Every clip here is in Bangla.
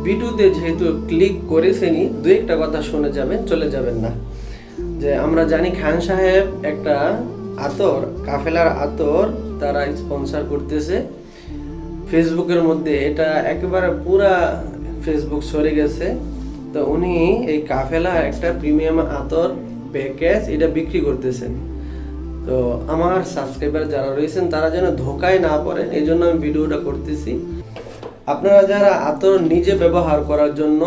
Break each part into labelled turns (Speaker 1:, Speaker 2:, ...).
Speaker 1: ভিডিওতে যেহেতু ক্লিক করেছেনই, দু একটা কথা শুনে যাবেন, চলে যাবেন না। যে আমরা জানি খান সাহেব একটা আতর, কাফেলার আতর তারা স্পন্সর করতেছে ফেসবুকের মধ্যে। এটা একেবারে পুরা ফেসবুক সরে গেছে। তো উনি এই কাফেলা একটা প্রিমিয়াম আতর প্যাকেজ এটা বিক্রি করতেছেন। তো আমার সাবস্ক্রাইবার যারা রয়েছেন তারা যেন ধোকায় না পড়েন, এই জন্য আমি ভিডিওটা করতেছি। আপনারা যারা আতর নিজে ব্যবহার করার জন্য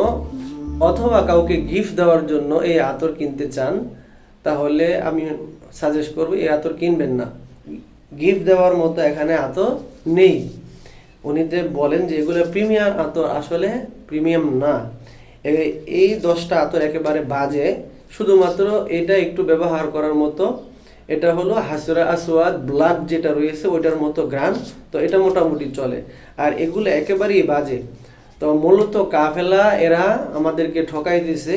Speaker 1: অথবা কাউকে গিফট দেওয়ার জন্য এই আতর কিনতে চান, তাহলে আমি সাজেস্ট করব এই আতর কিনবেন না। গিফট দেওয়ার মতো এখানে আতর নেই। উনি যে বলেন যে এগুলো প্রিমিয়াম আতর, আসলে প্রিমিয়াম না। এই 10টা আতর একেবারে বাজে। শুধুমাত্র এটা একটু ব্যবহার করার মতো। এটা হলো হাসরা আসওয়াদ ব্ল্যাক যেটা রয়েছে ওইটার মতো গ্রাম, তো এটা মোটামুটি চলে। আর এগুলো একেবারেই বাজে। তো মূলত কাফেলা এরা আমাদেরকে ঠকাই দিছে।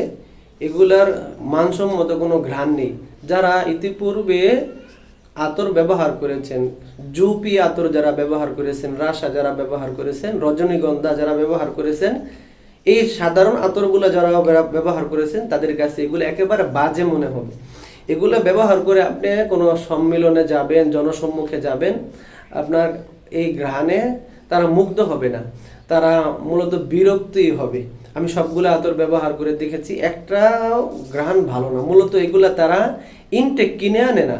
Speaker 1: এগুলার মানসম্মত কোনো ঘ্রাণ নেই। যারা ইতিপূর্বে আতর ব্যবহার করেছেন, জুপি আতর যারা ব্যবহার করেছেন, রাসা যারা ব্যবহার করেছেন, রজনীগন্ধা যারা ব্যবহার করেছেন, এই সাধারণ আতরগুলো যারা ব্যবহার করেছেন তাদের কাছে এগুলো একেবারে বাজে মনে হবে। এগুলো ব্যবহার করে আপনি কোনো সম্মেলনে যাবেন, জনসম্মুখে যাবেন, আপনার এই ঘ্রাণে তারা মুগ্ধ হবে না, তারা মূলত বিরক্তই হবে। আমি সবগুলো আতর ব্যবহার করে দেখেছি, একটা ঘ্রাণ ভালো না। মূলত এগুলা তারা ইনটেক কিনে আনে না,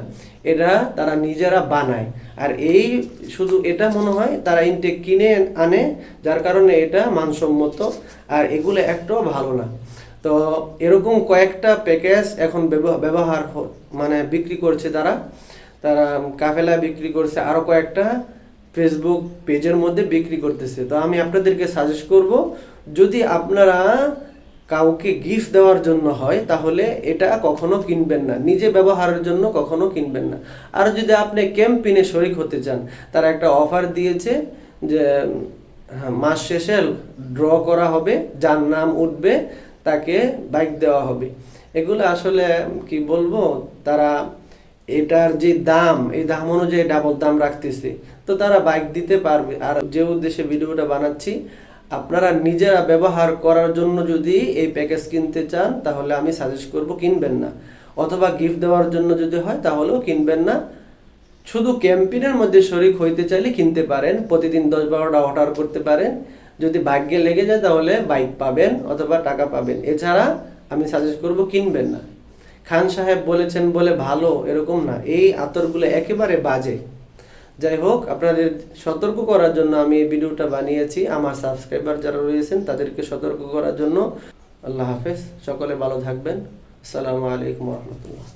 Speaker 1: এটা তারা নিজেরা বানায়। আর এই শুধু এটা মনে হয় তারা ইনটেক কিনে আনে, যার কারণে এটা মানসম্মত। আর এগুলো একটাও ভালো না। তো এরকম কয়েকটা প্যাকেজ এখন ব্যবহার মানে বিক্রি করছে তারা কাফেলা বিক্রি করছে, আরো কয়েকটা ফেসবুক পেজের মধ্যে বিক্রি করতেছে। তো আমি আপনাদেরকে সাজেস্ট করব, যদি আপনারা কাউকে গিফট দেওয়ার জন্য হয় তাহলে এটা কখনো কিনবেন না, নিজে ব্যবহারের জন্য কখনো কিনবেন না। আর যদি আপনি ক্যাম্পেইনে শরিক হতে চান, তারা একটা অফার দিয়েছে যে মাস শেষে ড্র করা হবে, যার নাম উঠবে তাকে বাইক দেওয়া হবে। এগুলো আসলে কি বলবো, তারা এটার যে দাম, এই দাম অনুযায়ী ডাবল দাম রাখতেছে। তো তারা বাইক দিতে পারবে। আর যে উদ্দেশ্যে ভিডিওটা বানাচ্ছি, আপনারা নিজেরা ব্যবহার করার জন্য যদি এই প্যাকেজ কিনতে চান তাহলে আমি সাজেস্ট করব কিনবেন না। অথবা গিফট দেওয়ার জন্য যদি হয় তাহলেও কিনবেন না। শুধু ক্যাম্পেইনের মধ্যে শরিক হইতে চাইলে কিনতে পারেন, প্রতিদিন 10-12টা অর্ডার করতে পারেন। যদি ভাগ্যে লেগে যায় তাহলে বাইক পাবেন অথবা টাকা পাবেন। এছাড়া আমি সাজেস্ট করব কিনবেন না। খান সাহেব বলেছেন বলে ভালো এরকম না, এই আতরগুলো একেবারে বাজে। যাই হোক, আপনাদের সতর্ক করার জন্য আমি এই ভিডিওটা বানিয়েছি, আমার সাবস্ক্রাইবার যারা রয়েছেন তাদেরকে সতর্ক করার জন্য। আল্লাহ হাফেজ, সকলে ভালো থাকবেন। আসসালামু আলাইকুম ওয়া রাহমাতুল্লাহ।